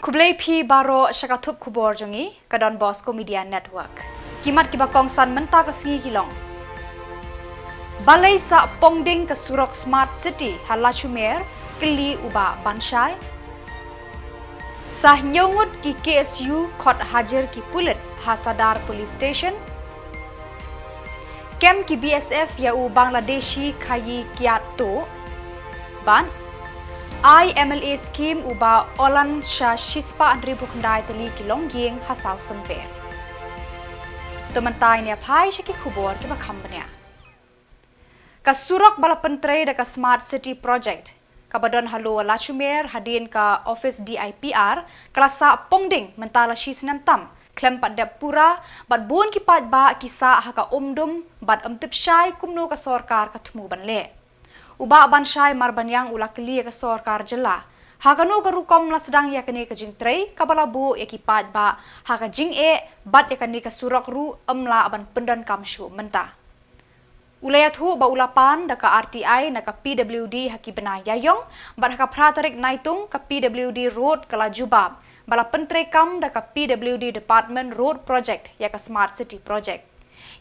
Kublai P baro syakatup kubor jongi kadon Bosco Media Network. Kimat kibakong san menta kasingi kilong. Balai sa Pongding ke Surok Smart City Halachumer keli uba Banshai. Sah nyongut ki KSU Kot Hajar ki Pulit Hasadar Police Station. Kem ki BSF yau Bangladeshi Kayi Kiato. Ban IMLA scheme uba Olan Shah Shispa Andri Bukandai Teli Kilong Ying Hasau Semper. Tementai ni apai syaki kubor ki bakambanya. Kasurok balapentre da ka Smart City Project. Kabadon halu Lachumer hadin ka Office DIPR kelasa Pongding mentala shisnam tam. Klem pat dapura bat bun ki pat ba kisa haka umdum bat amtip syai kumno ka sorkar katmu banle. Uba bansyai marbanyang ulakli ka sorkar jela. Hakanu karukom la sedang yakni ka jingtrei kabala bu yakipat ba haka jing bat yakni ka surok ru amla aban pendan kamshu menta. Ulayat hu ba ulapan da ka RTI na ka PWD haki bena yayong bat haka pratarik naitung ka PWD road kala jubab bala pentre kam da ka PWD Department Road Project ya ka Smart City Project.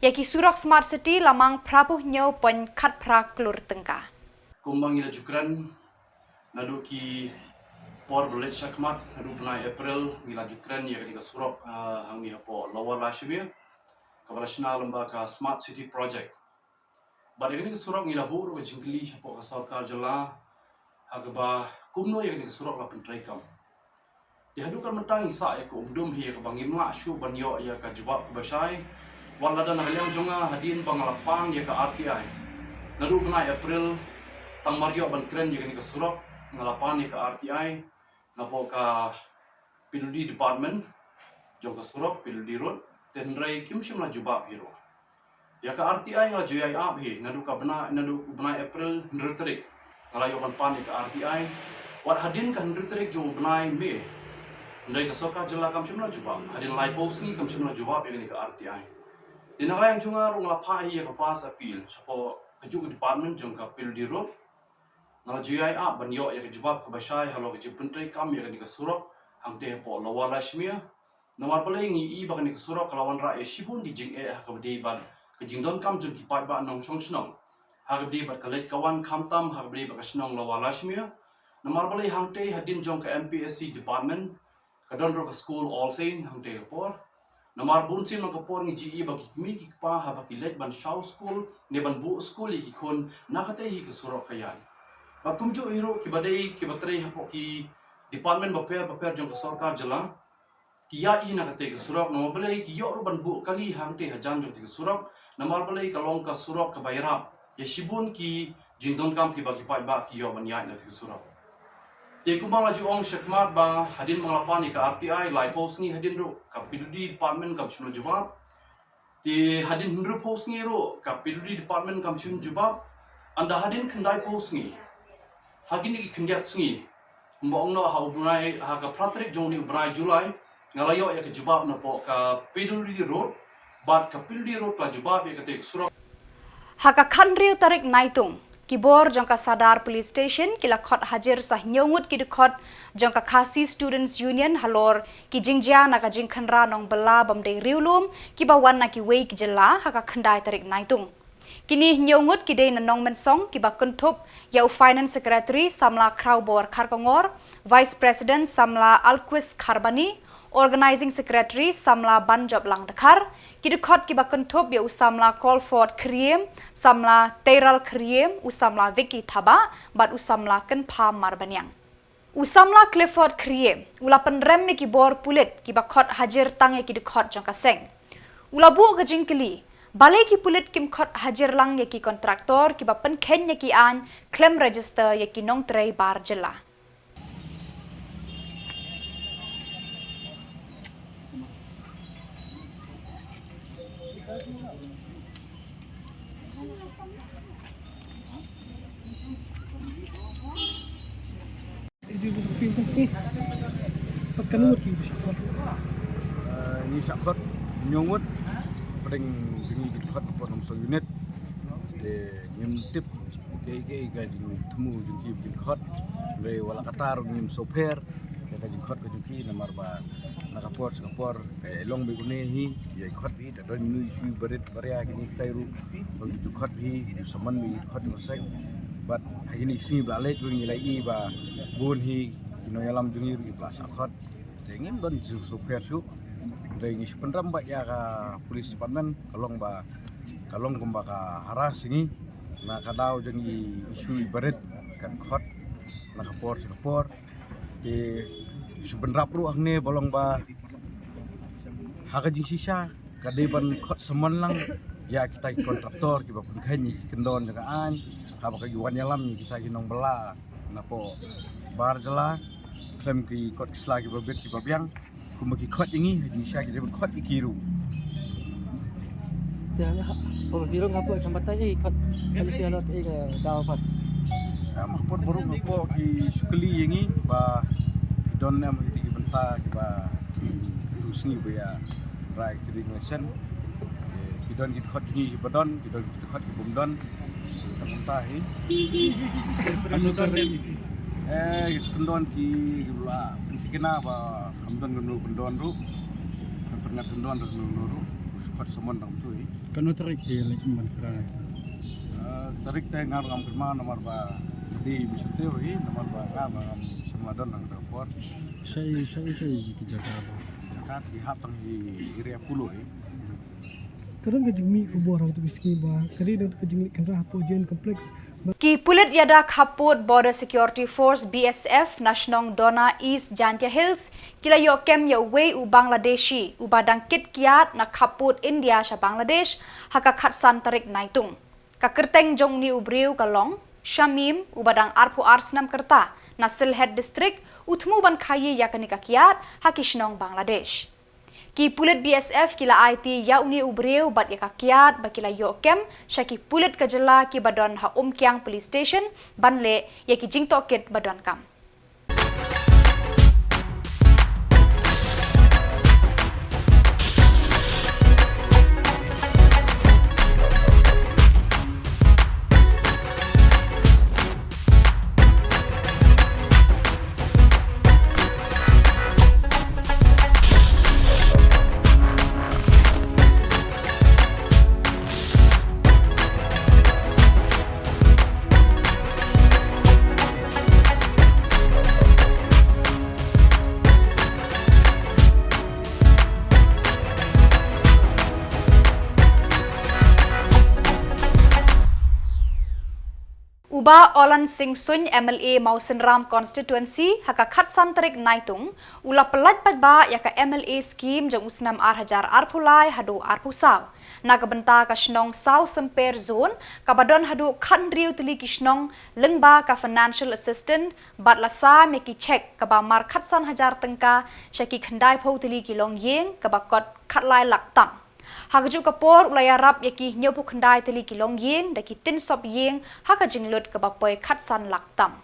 Yaki surok Smart City lamang prapuh nyo pon kat pra klur tengka. Kumbang ila jukran nadu ki por belet syakmat nadu penai April ila jukran ya ketika surok hangi hapo Lower Lashmere kabala shina lamba ka Smart City Project. Bada ketika surok ila buru ka jingli hapo ka sarkar jala hagaba kumno ya ketika surok la pentrai kam. Dihadukan mentang isa ya ko umdum hi ka bangimla syu banyo ya ka jubab ka basai walada na kaliang jonga hadin pangalapang ya ka RTI. Nadu penai April tang marjo ban kren ya ka surok ngalapan ya ka RTI napo ka PWD Department jong ka surok PWD Road tenrai kimshim la jubab hiro. Ya ka RTI nga joyai ab hi nadu bena April ndretrik ngalayo ban pan ya ka RTI wat hadin ka ndretrik jong benai Mei ndai ka soka jela kam shimla jubab hadin live post ni kam shimla jubab ya ka RTI dinakayang junga rung la pa hi ya ka fast appeal sapo keju department jong ka PWD Road ngala GI up banyo ya kejubab ke basai halo ke pentri kam ya ke surok hangte po Lower Lashmere nomor paling i bakan ke surok kalawan ra e shibun di jing ha ke bedi ban ke jingdon kam jung ki pai ba nong song snong ha ke bedi bat kalet kawan kamtam ha ke bedi ba snong Lower Lashmere nomor paling hangte hadin jong ke MPSC department kadon ro ke school all saint hangte por nomor bunsin mang kapor ni GE bagi kimi ki pa ha baki let ban shaw school ne ban bu school ki kon nakate hi ke surok kayan. Bakumjo hero ki badai ki batrai hapo ki department baper jong sarkar jala ki ya i na kate surok no balai ki yo ban bu kali hangte hajan jong ti surok namar balai kalong ka surok ka bayra ya shibun ki jingdon kam ki bagi pai ba ki yo ban ya na ti surok te kumbang laju ong syakmat ba hadin manglapan ni ka RTI live post ni hadin ro ka PWD department kam shimla jubab te hadin hundru post ni ro ka PWD department kam shim jubab anda hadin kendai post ni Hagini ki kendiat sengi, mbong no hau bunai haga pratrik jong ni bunai Julai ngalayo ya ke jubab no po ka PWD Road, bat ka PWD Road ka jubab ya ke surok. Haka kanriu tarik naitung kibor jong ka Sadar Police Station kila khot hajar sah nyongut ki khot jong ka Khasi Students Union halor ki jingjia na ka jingkhanra nong bela bamdei riulum ki bawan na ki wei ki jela haka khandai tarik naitung. Kini nyongut kidei na nong mensong kiba kuntup yau Finance Secretary Samla Kraubor Karkongor, Vice President Samla Alquis Kharbani, Organizing Secretary Samla Banjob Langdekar, kidukot kiba kuntup yau Samla Colford Kriem, Samla Teral Kriem, Usamla Vicky Thaba, bat Usamla Kenpa Marbanyang. Usamla Clifford Kriem, ulapan rem kibor pulit kiba khot hajar tange kidukot jong kaseng. Ulabu ke jingkeli balai ki pulit kim khot hajar lang ya ki kontraktor ki bapen ken ya ki an claim register ya ki nong trei bar jela. Ini sakot nyongut paling dini dikhot pon nomor unit de nyem tip ke ga jing temu jing ki khot le wala katar nyem sofer ka jingkhot ka jingki namar ba nakapor skapor long be gune hi ya khot bi da don nu isu berit barya kini tairu bagi jingkhot hi saman mi khot masai bat hini si blalek bungi lai ba bun hi no yalam jungir i plas khot tengin don su super su dai penram ba ya ka polis panan kalong kumba ka haras ini na kadau jangi isu berit kan khot nakapor skapor di sebenarnya perlu agne bolong ba hakaji sisa kadeban khot semen lang ya kita kontraktor kiba pun kanyi kendon jaga an haba kagi wan yalam ni kita ginong bela napo bar jela klem ki kot isla ki babet ki babyang kumaki khot ini haji sisa ki deben khot ikiru tiada oh birong apa sampai kot kali tiada daw pat mahpur burung ngapo ki sukli yengi ba don nam di benta ki ba tusni ba ya rai tri nation ki don ki khot ni badon ki don ki khot ki bumdon benta hi kendon ki bula kena ba kamdon gnu kendon ru perngat kendon ru khot somon dam tu hi kanu tarik dia lagi mantra tarik teh ngar ngam kerma nomor ba di bisateu hi nomor ba ngam semadon nang rapor saya jiki jaga apa kat di hatang di area pulo hi Kadang kejimi kubur atau miskin bah, kadang kejimi kendaraan pojen kompleks. Ki pulit yada Khaput Border Security Force BSF Nasionong Dona East Jantia Hills kila yo kem yo way u Bangladeshi u badang kit kiat na Khaput India sha Bangladesh haka khatsan tarik naitung ka kerteng jong ni ubriu kalong Shamim u badang arpu arsnam kerta na Silhet district utmu ban khaye yakani ka kiat hakishnong Bangladesh. Ki pulit BSF kila IT ya uni ubreu bat ya kakiat ba kila yo kem syaki pulit kajela ki badon ha Kyang police station banle ya ki jingto kit badon kam. Uba Olan Singh Sun MLA Mausin Ram constituency haka khatsan tarik naitung ula pelat ba yaka MLA scheme jang usnam hajar arpulai hadu arpusaw naga benta ka shnong saw semper zone kabadon hadu khandriu tili kishnong lengba ka financial assistant batlasa meki check kaba mar khatsan hajar tengka shaki khandai pho tili kilong yeng kaba kot khatlai laktam Hagaju kapor ulaya rap yaki nyopu khandai teli kilong yeng daki tin sop yeng haka jinglut kabapoy khatsan laktam.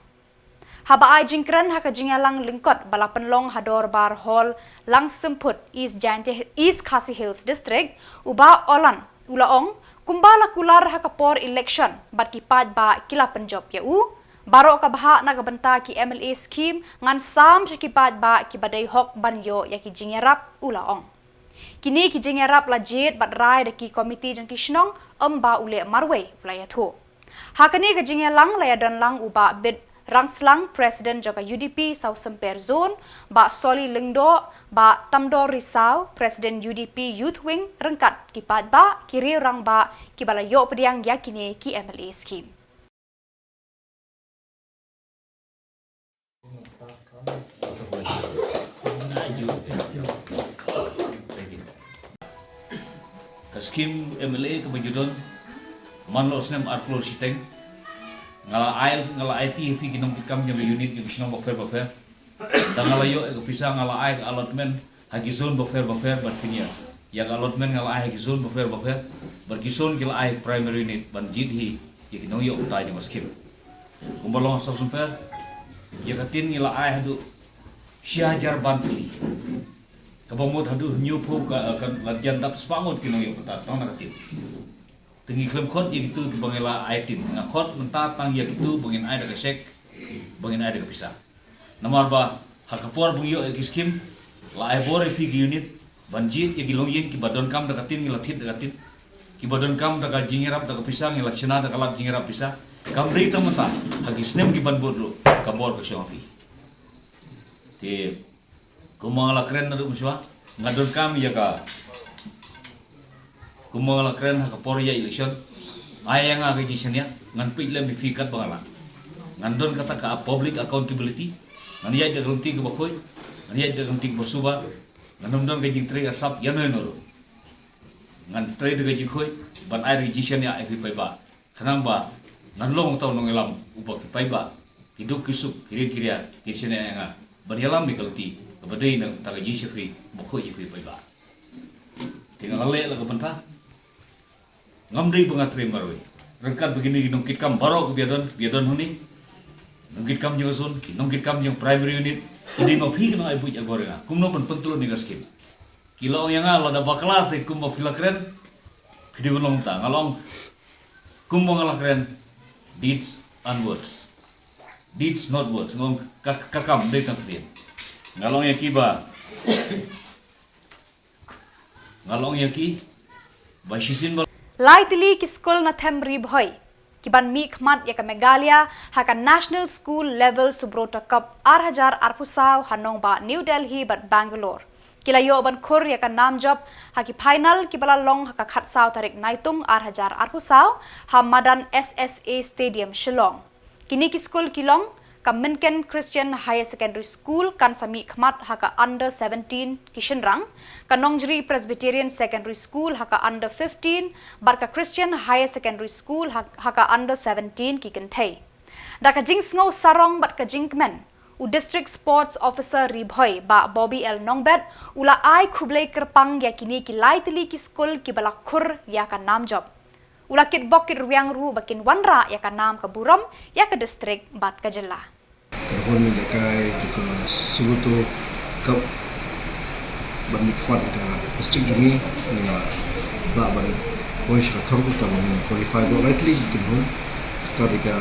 Haba ai jingkran haka jingalang lingkot balapan long hador bar hall lang semput East Khasi Hills district uba Olan ulaong kumbala kular haka por election bat kipat ba kila penjob ya u baro kabaha nagabenta ki MLA scheme ngan sam kipat ba ki badai hok banyo yaki jingarap ulaong. Kini ki jingarap lajit bat rai daki komiti jang kishnong ba ule marway ulaya thu. Hakani ka jingalang laya dan lang uba bid rangslang president jaga UDP South Semper Zone ba Soli Lingdo ba Tamdo Risau president UDP Youth Wing rengkat kipat ba kiri rang ba kibalayo pediang yakini ki MLA scheme. Skim MLA kebajudon manlo snem arklor siteng ngala IT fi ginom kam nyam unit yang sinong bofer dan ngala yo bisa ngala ai allotment hagi zone bofer ban pinia yang allotment ngala ai hagi zone bofer berkison kila ai primary unit ban jidhi ya kinong yo utai ni skim kumbalong so super ya katin ngala ai hadu syajar ban pili kabamot hadu new po ka latihan tap spangot kinong yo kata tong nakatin tengi klem khot ya gitu bangela aitin ngakot mentatang ya gitu bangin ai daga sek bangin ai daga pisah nomor ba hakapor bungyo ki skim la ai bore fi ki unit banjit ki longyeng ki badon kam dakatin ki lathit dakatin ki badon kam daga jingerap daga pisang ki lachana daga lat jingerap pisang kamri tamata hagi snem ki ban bodlo kabor ko shopi te kumangala kren na muswa ngadon kam ya ka kumangala kren hakapor ya election ayang aga jisnya ngan pile mi fikat bangala ngandon kata ka public accountability ngan ya de ganti ke bakhoy ngan ya de ganti ke basuba ngan don ke jing tre sap ya no ngan tre de jing khoy ban ai jisnya ai fi ba kanang ba ngan long taw nong elam uba ki ba hiduk kisuk kiri kiria jisnya nga ban yalam mi galti badai nang ta jisya bakhoy fi ba tinggal le la ka ngamdei pengatri maroi rengkat begini nongkit kam barok biadon huni nongkit kam jeng sun nongkit kam jeng primary unit jadi ngopi kena ibu jagorenga kumno pen pentul ni gaskin kilo yang ala da bakla te kumbo filakren kidi belum ta ngalong kumbo ngalakren deeds and words deeds not words ngong kakam dei tantrin ngalong yakiba ngalong yaki bashisin Laitili ki school na themri bhoi kiban mi khmat ya ka Megalia haka National School Level Subrota Cup 8000 arpusaw hanong ba New Delhi bat Bangalore kilayo ban khur ya ka nam job haki final kibala long haka khatsaw tarik naitung 8000 arpusaw Hamadan SSA Stadium Shillong kini ki school kilong ka Minken Christian Higher Secondary School kan sami khmat haka under 17 Kishanrang ka Nongjri Presbyterian Secondary School haka under 15 barka Christian Higher Secondary School haka under 17 ki kenthei daka jing sngo sarong bat ka jingmen u District Sports Officer Ribhoi ba Bobby L Nongbet ula ai khublei kerpang ya kini ki laitili ki school ki bala khur ya ka nam job ulakit bokit ruang ru bakin wanra ya ka nam ka buram ya ka district bat ka jilla Kahon ni lekai juga sebutu kap ban mikmat ada district jumi ni ba ban boys ka thong ta ban qualify go rightly you can hon tarika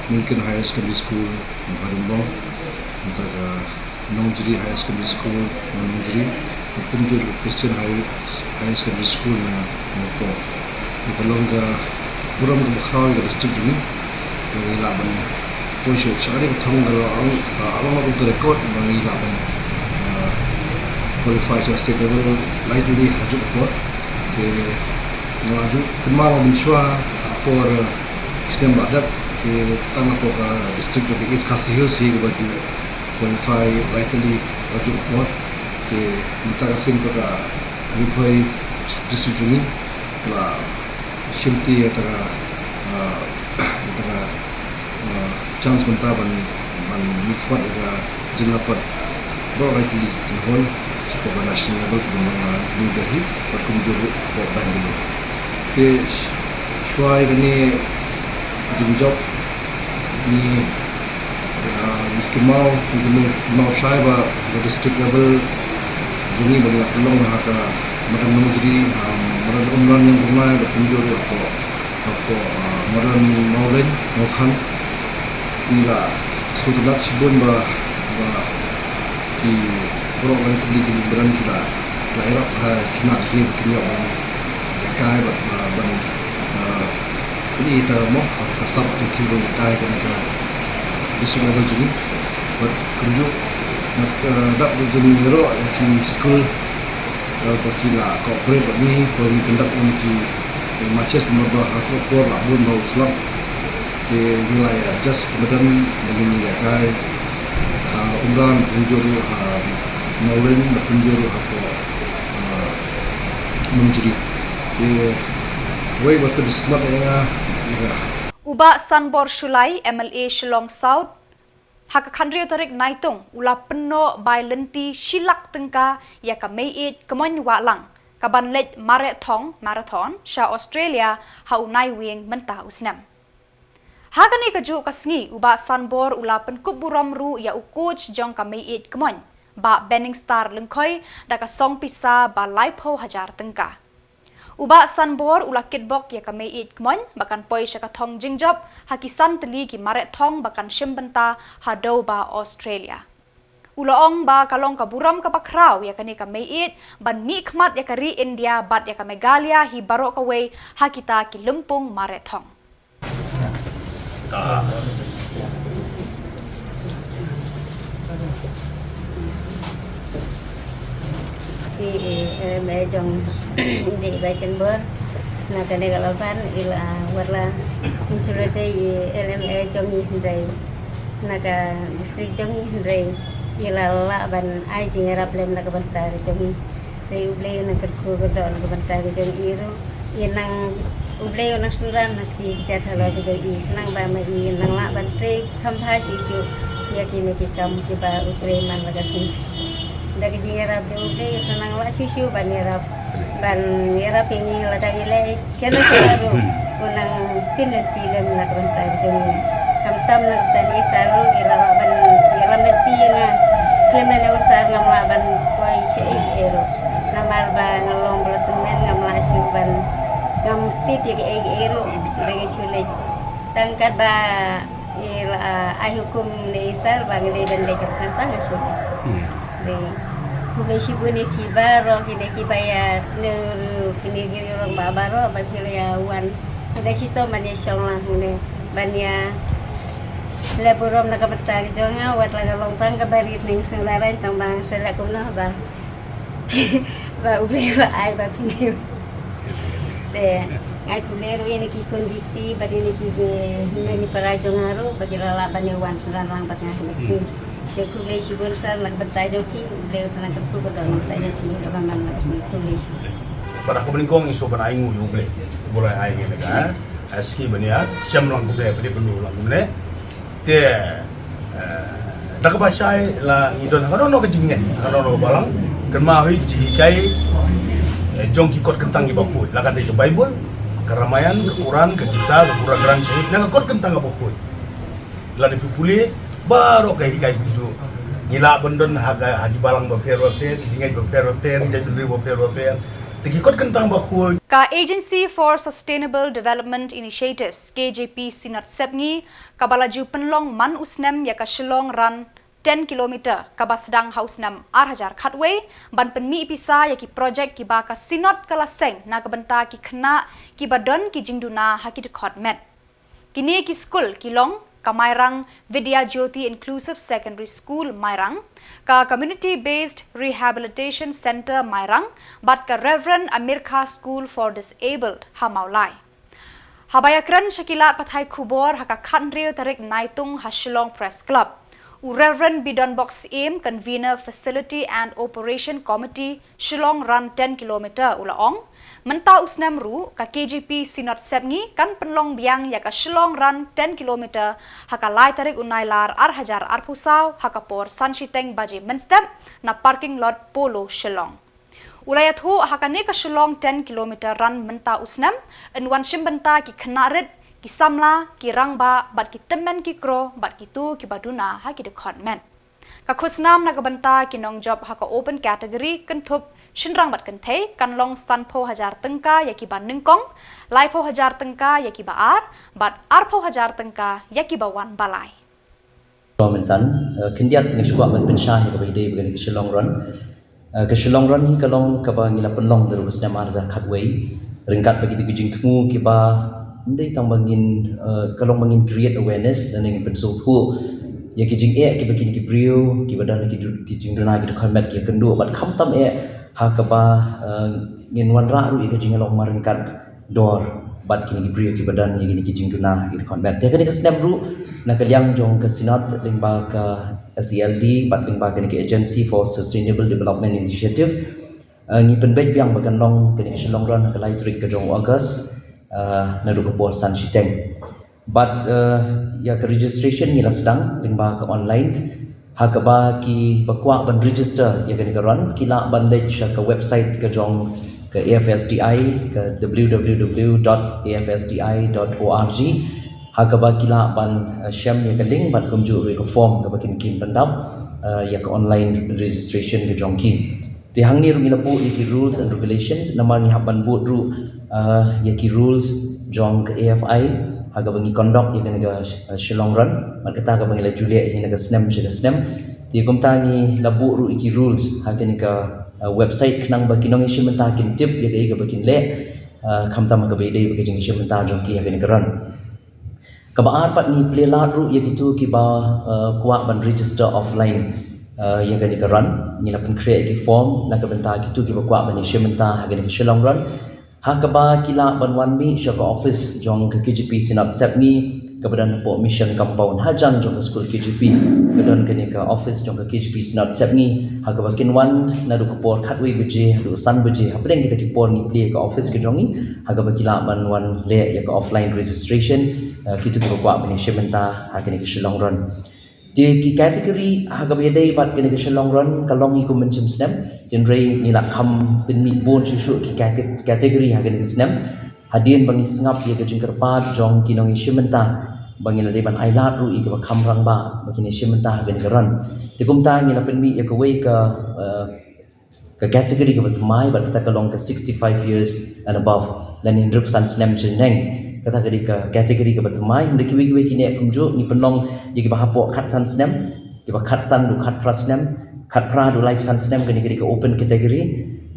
Minken Higher Secondary School in Barumbong antara Nongjri Higher Secondary School Nongjri Kumjur Christian Higher Secondary School na moto di kalongga buram ka bakhaw ga district jumi ni laban Poisho, sekali ketemu kalau orang untuk rekod bagi laban qualify ke state level lain ini hajuk apa? Ke ngaju kemal binswa por sistem badak ke tanah por district of East Khasi Hills sih baju qualify lain ini hajuk apa? Ke minta kasin pada Ribhoi district ini telah syumti antara chance mentah ban mikmat juga jelapat bro rightly kinhol sekolah national level ke New Delhi berkunjung ke Bangalore ke shwai gani jumjob ni kemau shai ba district level juni bagi pelong haka madan menjadi madan umran yang pernah berkunjung ke madan Maulen Mokhan ila sekolah sibun ba di bro yang tadi di beran kita daerah cina sini kini orang dekai ban ini kita mau kasar tu kilo dekai kan ke district level jadi buat kunjuk nak dak berjumpa ngero ki school berkila corporate ni kalau kendak ini matches nomor 2 atau por labun bau slap ke wilayah just kemudian dengan wilayah umran penjuru Maulen penjuru apa menjadi way waktu di selat ya Uba Sanbor Shulai MLA Shillong South haka khandrio tarik naitung ula penno bai lenti shilak tengka ya ka meiit kemon walang kaban let marathon sha Australia haunai wing mentah usnam Hagani kaju kasngi uba Sanbor ula penkup buram ru ya u coach jong ka meiit kemon ba Benning Star lengkoi daka song pisa ba laipo hajar tengka Uba Sanbor ula kitbok ya ka meiit kemon bakan poi sya ka thong jingjob hakisan teli ki maret thong bakan shimbenta hadau ba Australia Ulaong ba kalong kaburam ka bakraw ya kani ka mait ban mi khmat ya kari India bat ya ka Megalia hi baro ka way hakita ki lumpung marathon. Mẹ chồng đi về sân bờ là cái này là ban là hoặc là insurance LMA chồng như thế là cái district chồng như thế là ban ai chỉ ngarap lem là cái ban tay chồng thì ublay na kerku kedon cái ban tay chồng iru yang ublay na suran na ki jathala cái chồng nang ba mai nang la ban tre tham thai sisu ya kini kita ba Ukraine là cái dari jingarap jauh senang lah susu ban yarap ini ladang ilai siapa selalu unang tinan nak bantai jauh kamtam nak tani saru ilawa ban ilam nanti nga klaim na usar ngamla ban koi ero namar ban ngalong belatumen ngamla asu ban ngam tip ya ero dari sulit tangkat ba ila ai hukum ni isar bang le ban le kantang sulit Publisi buni kibar, kini kibayar, kini kiri orang babaro, bapiliawan. Ada situ mana syonglah mana, banya leburom nak bertari jonga, wat laga lontang kabarit ning selaran tambang selak kuno ba, ba ubli ba ay ba pini. Te, ay kuleru ini kikon dikti, badi ini kibe ini para jongaro, bagi rala banya wan selarang batnya ini. Kulesi besar nak bertajuk ki beliau senang kertu kedon bertajuk ki kabangan nak si kulesi. Pada aku beningkong isu pada aingu yo ble. Boleh aingu lega. Aski benia semlang boleh beli pendu lang ble. Te dak bahasa la ngidon harono kejingen, harono balang kerma hui ji kai jong ki kot kentang ki bakui. La kata ke Bible, keramaian, ke Quran, ke kita, ke Quran Quran syahid, nang kot kentang ka bakui. La dipupuli baru kayak gitu ngila bendon haji balang baper kijingai baper jadi baper tikikot kentang bakul Ka Agency for Sustainable Development Initiatives KJP Sinat Sepngi kabalaju penlong man usnem ya ka Shillong Run 10 km ka basdang hausnam 8,000 khatway ban penmi pisa ya ki project ki ba ka Sinot kalaseng na kabenta ki khna ki badon ki jingduna haki dekhot met kini ki school kilong ka Mairang Vidya Jyoti Inclusive Secondary School Mairang, ka Community Based Rehabilitation Center Mairang, bat ka Reverend Amir Kha School for Disabled Hamaulai. Habayakran Shakilat Pathai Kubor haka Khanrio Tarik Naitung Hashilong Press Club. Reverend Bidon Box Aim Convener Facility and Operation Committee Shillong Run 10 km ulaong menta usnam ru ka KJP Sinot Sepngi kan penlong biang ya ka Shillong Run 10 km haka lai tarik unailar 8,000 arpusau haka por sanshiteng baji menstep na parking lot Polo Shillong. Ulayat hu haka ne ka Shillong 10 km run menta usnam enwan shimbenta ki knarit ki samla, ki rangba, bat ki temen ki kro, bat ki tu ki baduna ha ki dekhot men. Ka khusnam na kabanta ki nong job ha ka open category kentup shinrang bat kenthe kan long san pho 1,000 tengka ya ki ban ningkong, lai pho 1,000 tengka ya ki ba bat pho 1,000 tengka ya ki ba wan balai. Mentan kendiat ngiswa ban pensah ni ka bide bagan ke Shillong Run. Ke Shillong Run ni kalong ka ba ngila penlong daru usnam arza khatway. Ringkat begitu kijing temu ki ba ndai tang bangin kalong bangin create awareness dan ingin pensuk tu ya kijing ki bakin ki brio ki badan ki kijing dona ki khamet ki kendu bat kham tam ha ka ba ngin wan ra ru ki kijing long maringkat dor bat ki brio ki badan ya ki kijing dona ki khamet ya ka snap ru na kalyang jong ka Sinot lingba ka SELD bat lingba ka ki Agency for Sustainable Development Initiative ngi penbet biang bagan long ka Shillong Run ka lai trik ka jong August na du ko san shiteng but ya ke registration ni la sedang lingba ke online ha ka ba ki bakwa ban register ya ke run kila bandage ke website ke jong ke AFSDI ke www.afsdi.org ha ka ba kila ban sham ya ke link ban kumju ke form ke bakin kin pendam ya ke online registration ke jong ki ti hang ni rumila pu ki rules and regulations namar ni haban bu ru yaki rules jong ke AFI haga bangi conduct ya naga Shillong Run man kata ga bangi la Julia ini naga snem Ti kumtangi labu ru iki rules hakin ka website knang bagi nong isu menta kin tip ya ga bakin le khamtam ka bede bagi jing isu menta jong ki hakin ka ran ka ba pat ni plela ru ya gitu ki ba kuat ban register offline ya ga ka ran ni la pen create ki form la ka benta gitu ki ba kuat ban isu menta hakin ka shalong ran ha ka ba kila ban wan mi sha office jong ka KGP sinap sep ni kemudian po mission compound hajang jong school KGP kemudian kini ke office jong KGP snot sep ni haga bakin wan na du kapor khatwi beje du san beje hapdeng kita ki por ni play ke office ke jong ni haga bakila ban wan le ya ke offline registration kitu ko kwa bani shementa haga ni ke shillong ron di ki category haga bede bat kini ke shillong ron kalong hi ko mencem snap den rei ni la kham bin mi bon shu ki category haga ni snap hadin bangi singap ye ke jingker pat jong kinong shementa bangi la deban ailat ru i ke kham rang ba bakini shementa ben garan tikum ta ni la pen mi ya ke wei ka category ke batmai bat kita kalong ke 65 years and above lan in rup san snem cheneng kata ke ka category ke batmai hinde ki wei kini kumju ni penong ye ke bahapo khat san snem ke ba khat san du khat pra snem khat pra du life san snem ke ni ke open category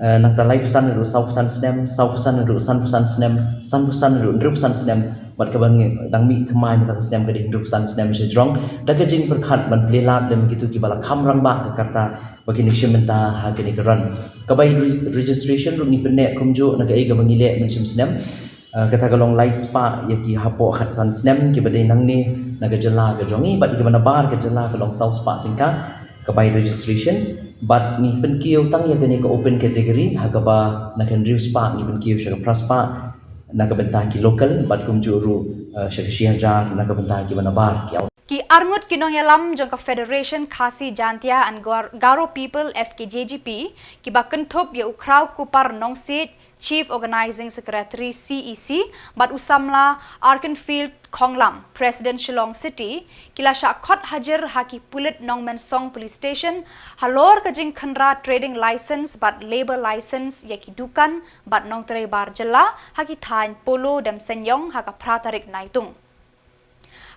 nang ta life san du sau san snem sau san du san snem san du rup san snem bat ka bang dang mi thmai mi ta snem ke rup san snem she jrong da ke jing perkhat ban plela dem gitu ki bala kham rang ba ka karta bakini shementa ha ke ni ran ka bai registration ru ni penne kumjo na ka e ka bangi le men snem kata kalong lai spa ya ki hapo khat san snem ki badai nang ni na ka jala ka jongi bat ki bana bar ka jala kalong sau spa tingka ka bai registration but ni pen kiu tang ya kene ka open category ha ka ba na kan riu spa ni pen kiu sha ka praspa na ka benta ki local but kum juru sha ka shian jar na ka benta ki bana bar ki arngut kinong yalam jong ka Federation Khasi Jantia and Garo People FKJGP ki ba kenthop ya ukraw kupar nongsit Chief Organizing Secretary CEC bat usamla Arkenfield Khonglam President Shillong City kila sha khot hajar haki pulit nong mensong police station halor ka jing khanra trading license bat labor license yaki dukan bat nong tre bar jala haki thain polo dem senyong haka pratarik naitung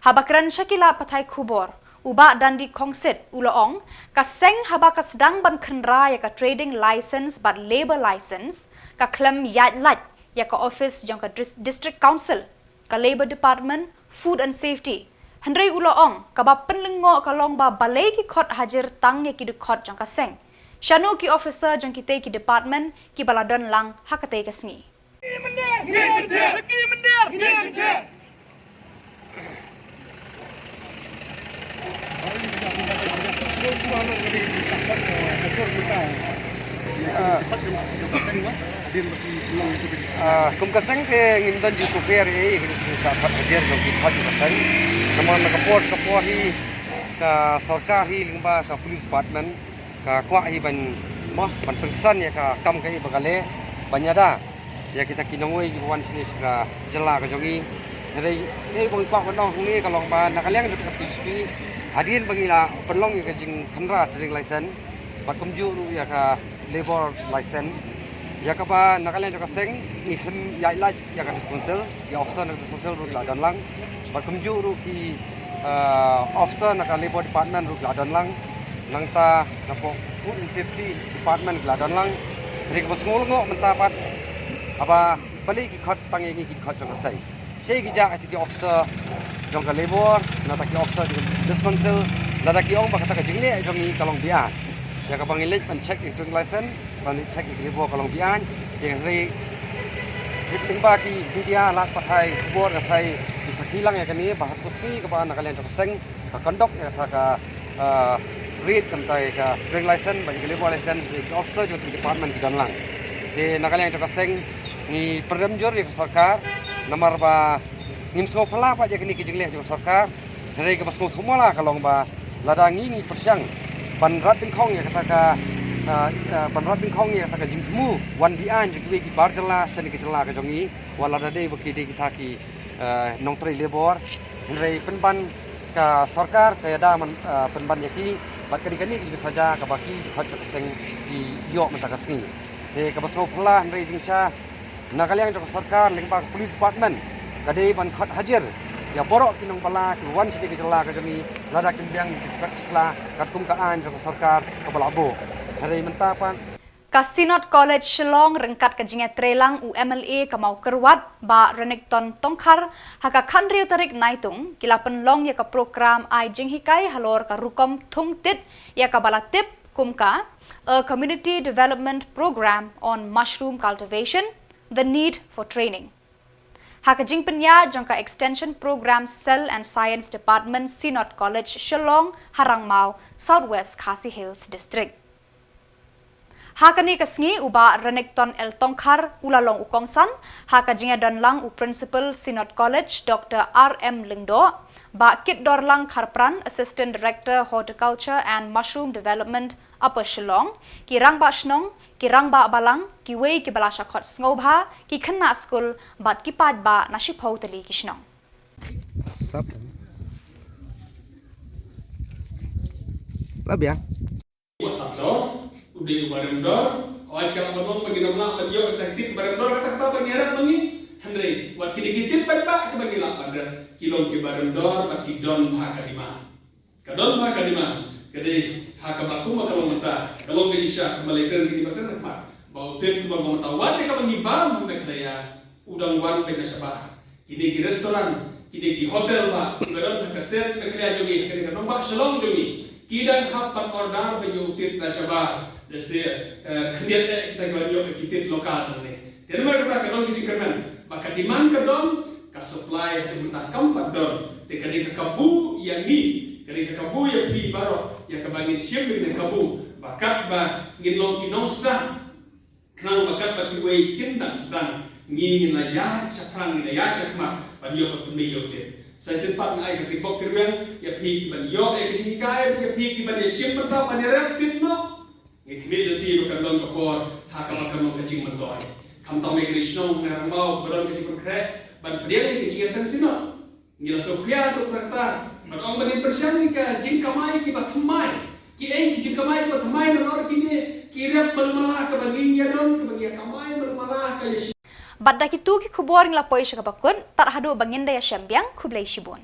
habakran shakila pathai khubor uba dandi kongsit uloong kaseng haba ka sedang ban khanra ya ka trading license bat labor license ka klem yat lat ya ka office jong ka district council ka labor department food and safety handrei uloong ka ba penlengo ka long ba balai ki khot hajar tang ya ki du khot jong ka seng shanu ki officer jong ki te ki department ki baladon lang hakate ka sngi kum kaseng ke ngimdan ju super e ke sa phat hajar jong ki phat kaseng naman na kapor hi ka sarkar hi lingba ka police department ka kwa hi ban moh ban pengsan ya ka kam ka hi bagale banyada ya kita kinongoi ju wan sini ka jela ka jongi dari e boi kwa kan nong ni ka long ba na ka leng ka PSP hadin bangila penlong ya ka jing khanra trading license bat kumju ru ya ka labor license ya ka ba nakalen ka seng ni hem ya la ya ka sponsor ya officer na sponsor ru la dan lang bat kumju ru ki officer na ka labor department ru la dan lang nang ta na po food and safety department la dan lang ri ko smol ngo menta pat aba bali ki khat tang ye ki khat ka sai sei ki ja ati ki officer jong ka labor na ta ki officer di sponsor la ta ki ong ba ka jingle jong ni kalong bia ya ka bangilit pan check itu license pan check itu bo kalong bian dengan ri ting ba ki media lat pathai bor ka thai disakilang ya kani bahat puski ka ba nakalen ka seng ka kondok ya ka read kan tai ka driving license ban ki labor license officer jo department ki dan lang de nakalen ka seng ni perdam jor ya sarkar nomor ba ngim so phala pa ya kani ki jingle jo sarkar ri ka basmo thumala kalong ba lada ngi persyang panrat bin khong ya kata ka panrat bin khong ya kata ka jingmu wan di an ji ki bar jala sani ki jala ka jongi wala da dei baki de kita ki nong tre labor rei penban ka sarkar ka da man penban yaki bat ka dikani ki saja ka baki hot ka seng ki yo mata ka sni de ka basmo pula rei jingsha nagalyang ka sarkar lingpa police department ka dei ban khat hajar ya borok kinong bala ki wan sidi ke jala ke jami lada kimbiang kat sla kat kum ka an jong sarkar ka balabo hari mentapan Kasinot College Shillong rengkat kejinga trelang UMLA kamau kerwat ba Renekton Tongkhar haka kanriu tarik naitung kila penlong ya ka program ai jinghikai halor ka rukom thungtit ya ka balatip kumka a community development program on mushroom cultivation, the need for training. Haka jingpenya jangka extension program Cell and Science Department Sinot College Shillong Harangmau Southwest Khasi Hills District. Hakani kasngi uba Renekton El Tongkhar ulalong ukongsan haka jinga donlang u principal Sinot College Dr. R.M. Lingdo ba kit dorlang Kharpran Assistant Director Horticulture and Mushroom Development Upper Shillong kirang ba shnong kirang ba balang kiwei ki balasha khot ngobha ki khanna school bat ki pad ba nashipho tali kishnong sap labiang udah barendor, awak kalau ngomong begini nak beliau taktik barendor kata pengirat mengi, Henry, buat kini pak ke bagi lah pada kilong ke barendor, bagi don bahaka lima, kadon bahaka lima, jadi hak baku maka meminta, kalau berisha kembali kini bakal nak, bau ten kubang meminta, wate ka bagi bam nak daya, udang wan pena sabah, kini di restoran, kini di hotel pak, kadon kastet nak daya jogi, kini kadon pak Shillong jogi, kidang hapat order penyutit nasabah. Jadi kemudian kita kembali kita lokal ni. Jadi mereka kata kadon kita kerman, maka demand kadon, ka supply diminta kampat don. Tekadi kabu yang ni, kadi kabu yang di baru, yang kebagi siap dengan kabu. Bakat ba nginong kinong sedang, kenang bakat ba kiwei kindak sedang, ngin la ya caprang ni ya cakma, banyo berpemiyo te. Saya sempat ngai ketibok kirwen, ya pi ban yo kejikai, ya pi ban siap pertama panera tinno. Ngikmil di bukan don kapor, hak makan mau kecing mentoy. Kam tahu migration nak mau beron kecing konkret, ban pedian ni kecing asan sino. Ngila sokya tu kata, ban orang bani persian ni ka jing kamai ki batmai. Ki jing kamai ki batmai na lor kini kirap belmalah ka bagi ya don ka bagi kamai belmalah ka. Badda kitu ki khubor ngla poisha ka bakun tar hadu bangenda ya syambiang kublai shibon.